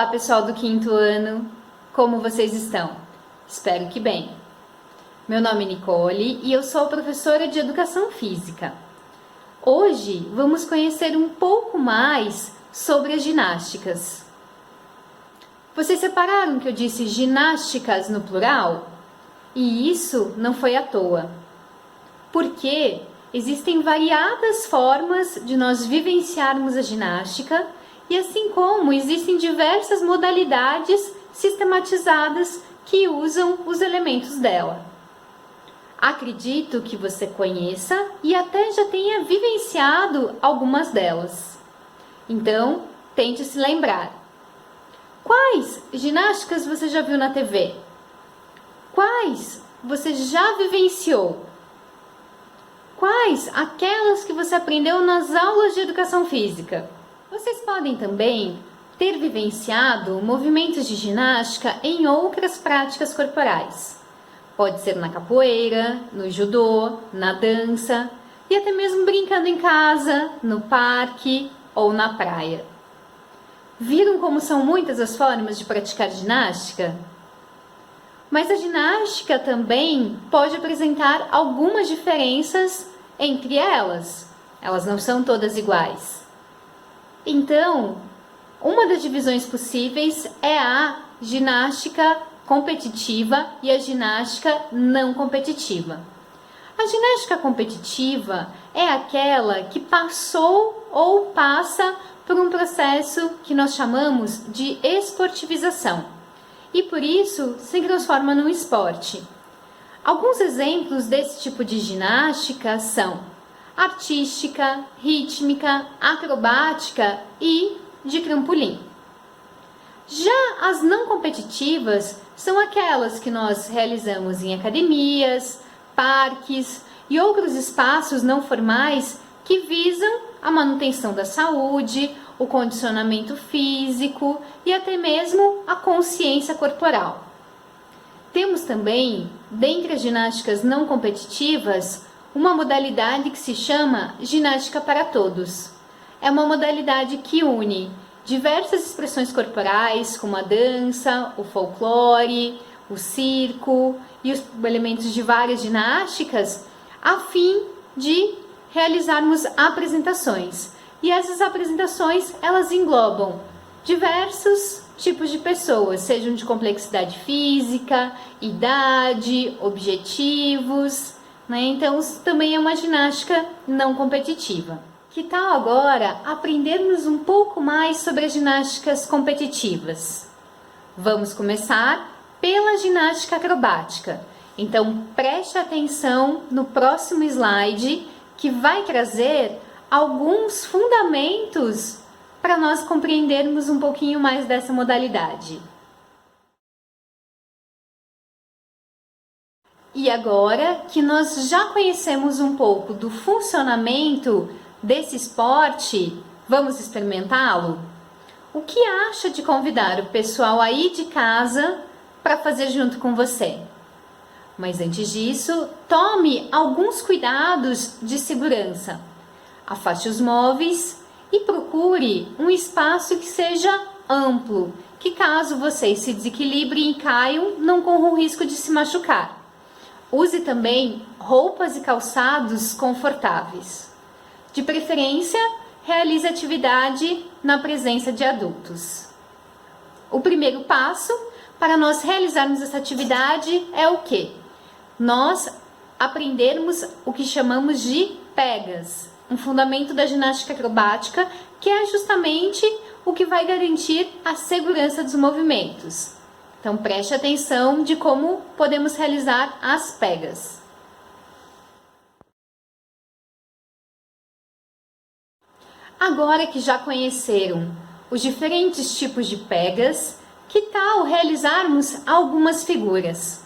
Olá, pessoal do quinto ano, como vocês estão? Espero que bem. Meu nome é Nicole e eu sou professora de Educação Física. Hoje vamos conhecer um pouco mais sobre as ginásticas. Vocês separaram que eu disse ginásticas no plural? E isso não foi à toa, porque existem variadas formas de nós vivenciarmos a ginástica e assim como existem diversas modalidades sistematizadas que usam os elementos dela. Acredito que você conheça e até já tenha vivenciado algumas delas. Então, tente se lembrar. Quais ginásticas você já viu na TV? Quais você já vivenciou? Quais aquelas que você aprendeu nas aulas de educação física? Vocês podem também ter vivenciado movimentos de ginástica em outras práticas corporais. Pode ser na capoeira, no judô, na dança e até mesmo brincando em casa, no parque ou na praia. Viram como são muitas as formas de praticar ginástica? Mas a ginástica também pode apresentar algumas diferenças entre elas. Elas não são todas iguais. Então, uma das divisões possíveis é a ginástica competitiva e a ginástica não competitiva. A ginástica competitiva é aquela que passou ou passa por um processo que nós chamamos de esportivização e por isso se transforma num esporte. Alguns exemplos desse tipo de ginástica são artística, rítmica, acrobática e de trampolim. Já as não competitivas são aquelas que nós realizamos em academias, parques e outros espaços não formais que visam a manutenção da saúde, o condicionamento físico e até mesmo a consciência corporal. Temos também, dentre as ginásticas não competitivas, uma modalidade que se chama ginástica para todos. É uma modalidade que une diversas expressões corporais, como a dança, o folclore, o circo e os elementos de várias ginásticas, a fim de realizarmos apresentações. E essas apresentações, elas englobam diversos tipos de pessoas, sejam de complexidade física, idade, objetivos, né? Então, isso também é uma ginástica não competitiva. Que tal agora aprendermos um pouco mais sobre as ginásticas competitivas? Vamos começar pela ginástica acrobática. Então, preste atenção no próximo slide, que vai trazer alguns fundamentos para nós compreendermos um pouquinho mais dessa modalidade. E agora que nós já conhecemos um pouco do funcionamento desse esporte, vamos experimentá-lo? O que acha de convidar o pessoal aí de casa para fazer junto com você? Mas antes disso, tome alguns cuidados de segurança. Afaste os móveis e procure um espaço que seja amplo, que caso vocês se desequilibrem e caiam, não corram o risco de se machucar. Use também roupas e calçados confortáveis. De preferência, realize atividade na presença de adultos. O primeiro passo para nós realizarmos essa atividade é o quê? Nós aprendermos o que chamamos de pegas, um fundamento da ginástica acrobática, que é justamente o que vai garantir a segurança dos movimentos. Então, preste atenção de como podemos realizar as pegas. Agora que já conheceram os diferentes tipos de pegas, que tal realizarmos algumas figuras?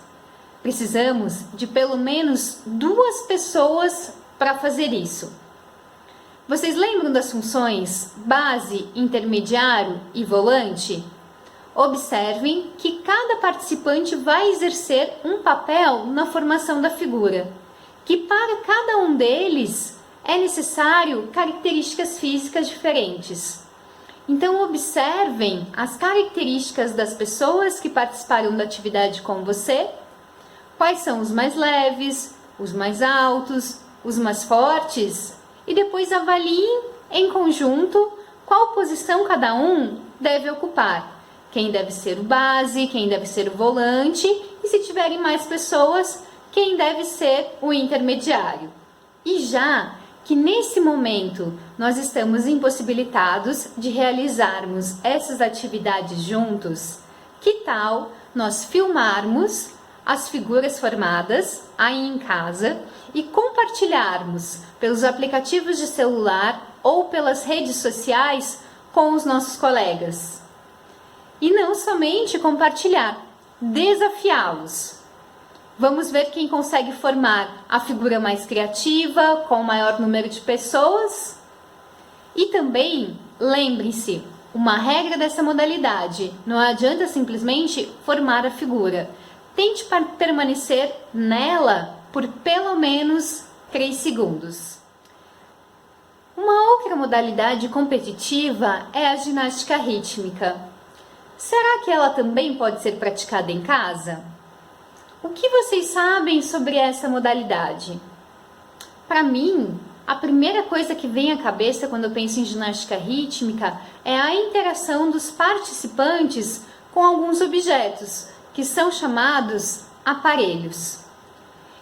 Precisamos de pelo menos 2 pessoas para fazer isso. Vocês lembram das funções base, intermediário e volante? Observem que cada participante vai exercer um papel na formação da figura, que para cada um deles é necessário características físicas diferentes. Então observem as características das pessoas que participaram da atividade com você. Quais são os mais leves, os mais altos, os mais fortes? E depois avaliem em conjunto qual posição cada um deve ocupar. Quem deve ser o base, quem deve ser o volante e, se tiverem mais pessoas, quem deve ser o intermediário. E já que nesse momento nós estamos impossibilitados de realizarmos essas atividades juntos, que tal nós filmarmos as figuras formadas aí em casa e compartilharmos pelos aplicativos de celular ou pelas redes sociais com os nossos colegas? E não somente compartilhar, desafiá-los. Vamos ver quem consegue formar a figura mais criativa, com o maior número de pessoas. E também, lembre-se, uma regra dessa modalidade: não adianta simplesmente formar a figura. Tente permanecer nela por pelo menos 3 segundos. Uma outra modalidade competitiva é a ginástica rítmica. Será que ela também pode ser praticada em casa? O que vocês sabem sobre essa modalidade? Para mim, a primeira coisa que vem à cabeça quando eu penso em ginástica rítmica é a interação dos participantes com alguns objetos, que são chamados aparelhos.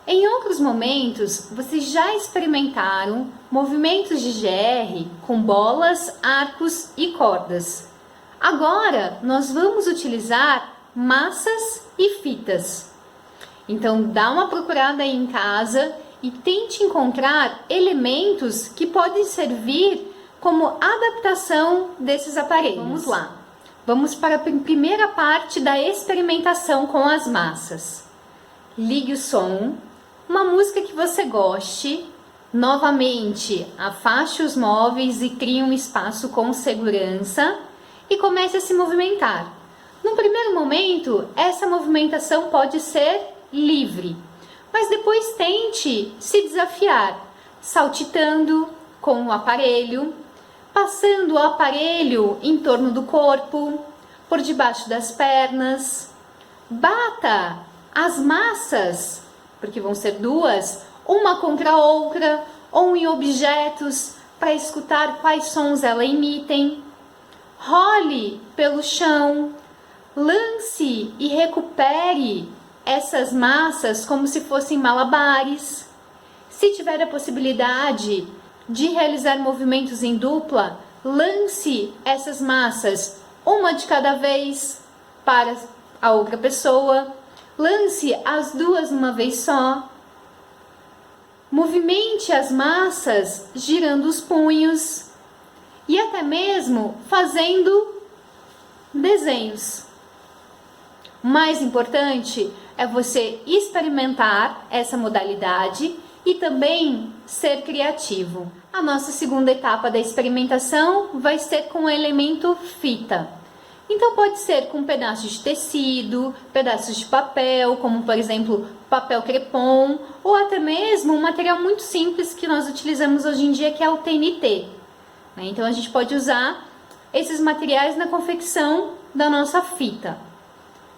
Em outros momentos, vocês já experimentaram movimentos de GR com bolas, arcos e cordas. Agora, nós vamos utilizar massas e fitas. Então, dá uma procurada aí em casa e tente encontrar elementos que podem servir como adaptação desses aparelhos. Vamos lá. Vamos para a primeira parte da experimentação com as massas. Ligue o som, uma música que você goste. Novamente, afaste os móveis e crie um espaço com segurança e comece a se movimentar. No primeiro momento, essa movimentação pode ser livre, mas depois tente se desafiar, saltitando com o aparelho, passando o aparelho em torno do corpo, por debaixo das pernas. Bata as massas, porque vão ser duas, uma contra a outra, ou em objetos, para escutar quais sons elas emitem. Role pelo chão, lance e recupere essas massas como se fossem malabares. Se tiver a possibilidade de realizar movimentos em dupla, lance essas massas, uma de cada vez, para a outra pessoa. Lance as duas uma vez só. Movimente as massas girando os punhos e até mesmo fazendo desenhos. O mais importante é você experimentar essa modalidade e também ser criativo. A nossa segunda etapa da experimentação vai ser com o elemento fita. Então pode ser com pedaços de tecido, pedaços de papel, como por exemplo papel crepom, ou até mesmo um material muito simples que nós utilizamos hoje em dia, que é o TNT. Então a gente pode usar esses materiais na confecção da nossa fita.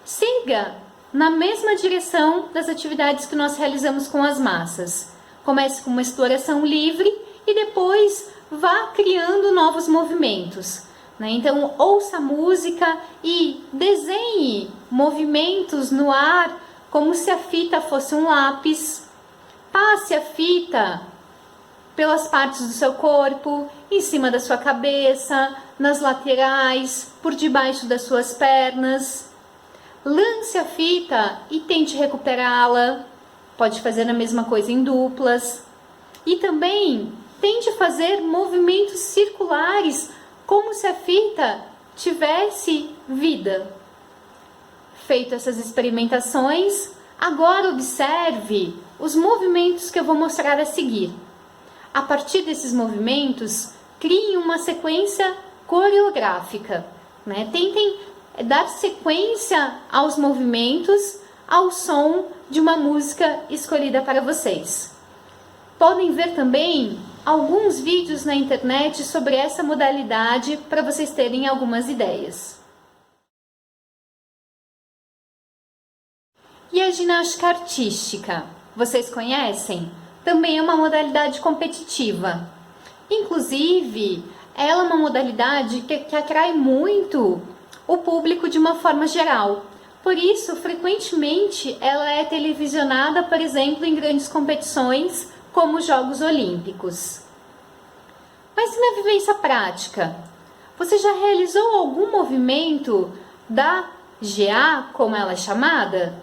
Siga na mesma direção das atividades que nós realizamos com as massas. Comece com uma exploração livre e depois vá criando novos movimentos. Então ouça a música e desenhe movimentos no ar como se a fita fosse um lápis. Passe a fita pelas partes do seu corpo, em cima da sua cabeça, nas laterais, por debaixo das suas pernas. Lance a fita e tente recuperá-la. Pode fazer a mesma coisa em duplas. E também tente fazer movimentos circulares, como se a fita tivesse vida. Feito essas experimentações, agora observe os movimentos que eu vou mostrar a seguir. A partir desses movimentos, criem uma sequência coreográfica. Tentem dar sequência aos movimentos ao som de uma música escolhida para vocês. Podem ver também alguns vídeos na internet sobre essa modalidade para vocês terem algumas ideias. E a ginástica artística, vocês conhecem? Também é uma modalidade competitiva. Inclusive, ela é uma modalidade que atrai muito o público de uma forma geral. Por isso, frequentemente, ela é televisionada, por exemplo, em grandes competições, como os Jogos Olímpicos. Mas e na vivência prática? Você já realizou algum movimento da GA, como ela é chamada?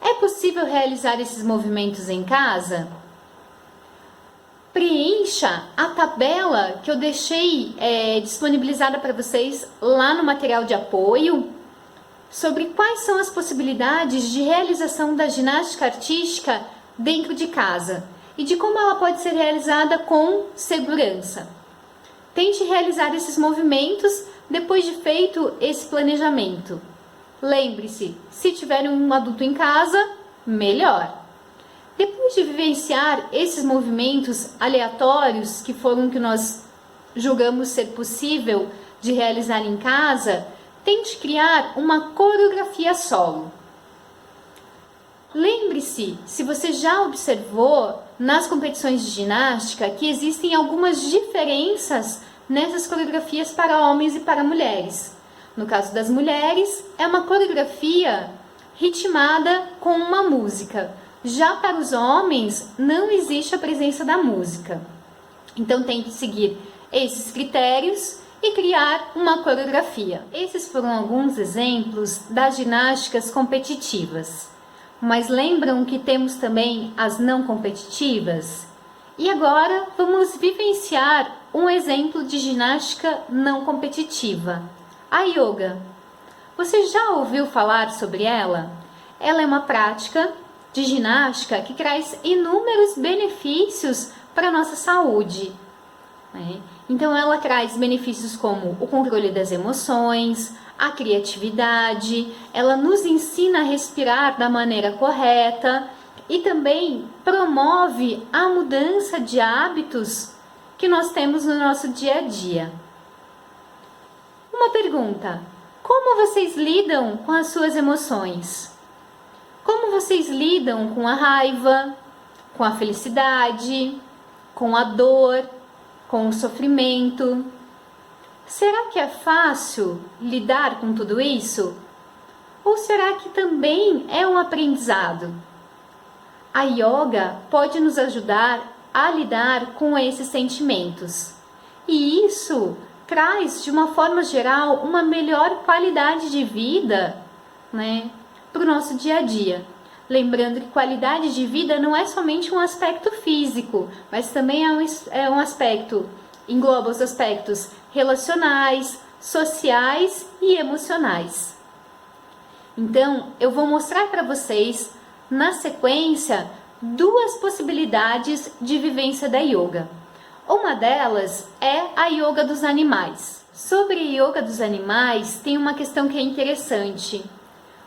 É possível realizar esses movimentos em casa? Preencha a tabela que eu deixei disponibilizada para vocês lá no material de apoio sobre quais são as possibilidades de realização da ginástica artística dentro de casa e de como ela pode ser realizada com segurança. Tente realizar esses movimentos depois de feito esse planejamento. Lembre-se, se tiver um adulto em casa, melhor. Depois de vivenciar esses movimentos aleatórios, que foram que nós julgamos ser possível de realizar em casa, tente criar uma coreografia solo. Lembre-se, se você já observou nas competições de ginástica, que existem algumas diferenças nessas coreografias para homens e para mulheres. No caso das mulheres, é uma coreografia ritmada com uma música. Já para os homens, não existe a presença da música. Então, tente seguir esses critérios e criar uma coreografia. Esses foram alguns exemplos das ginásticas competitivas. Mas lembram que temos também as não competitivas? E agora vamos vivenciar um exemplo de ginástica não competitiva, a yoga. Você já ouviu falar sobre ela? Ela é uma prática de ginástica que traz inúmeros benefícios para a nossa saúde. Então ela traz benefícios como o controle das emoções, a criatividade, ela nos ensina a respirar da maneira correta e também promove a mudança de hábitos que nós temos no nosso dia a dia. Uma pergunta: como vocês lidam com as suas emoções? Como vocês lidam com a raiva, com a felicidade, com a dor, com o sofrimento? Será que é fácil lidar com tudo isso? Ou será que também é um aprendizado? A yoga pode nos ajudar a lidar com esses sentimentos. E isso traz, de uma forma geral, uma melhor qualidade de vida, para o nosso dia a dia. Lembrando que qualidade de vida não é somente um aspecto físico, mas também é um aspecto, engloba os aspectos relacionais, sociais e emocionais. Então, eu vou mostrar para vocês, na sequência, duas possibilidades de vivência da yoga. Uma delas é a yoga dos animais. Sobre a yoga dos animais, tem uma questão que é interessante.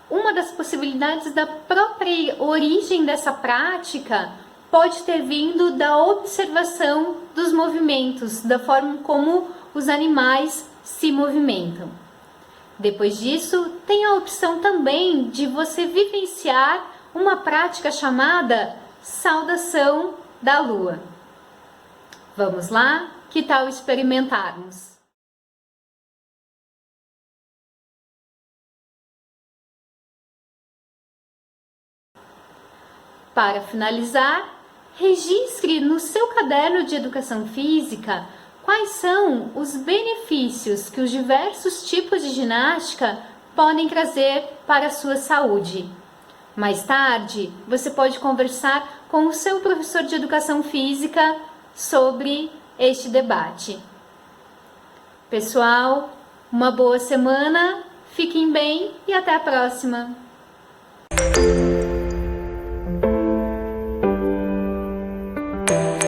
Uma das possibilidades da própria origem dessa prática pode ter vindo da observação dos movimentos, da forma como os animais se movimentam. Depois disso, tem a opção também de você vivenciar uma prática chamada saudação da lua. Vamos lá? Que tal experimentarmos? Para finalizar, registre no seu caderno de educação física quais são os benefícios que os diversos tipos de ginástica podem trazer para a sua saúde. Mais tarde, você pode conversar com o seu professor de educação física sobre este debate. Pessoal, uma boa semana, fiquem bem e até a próxima!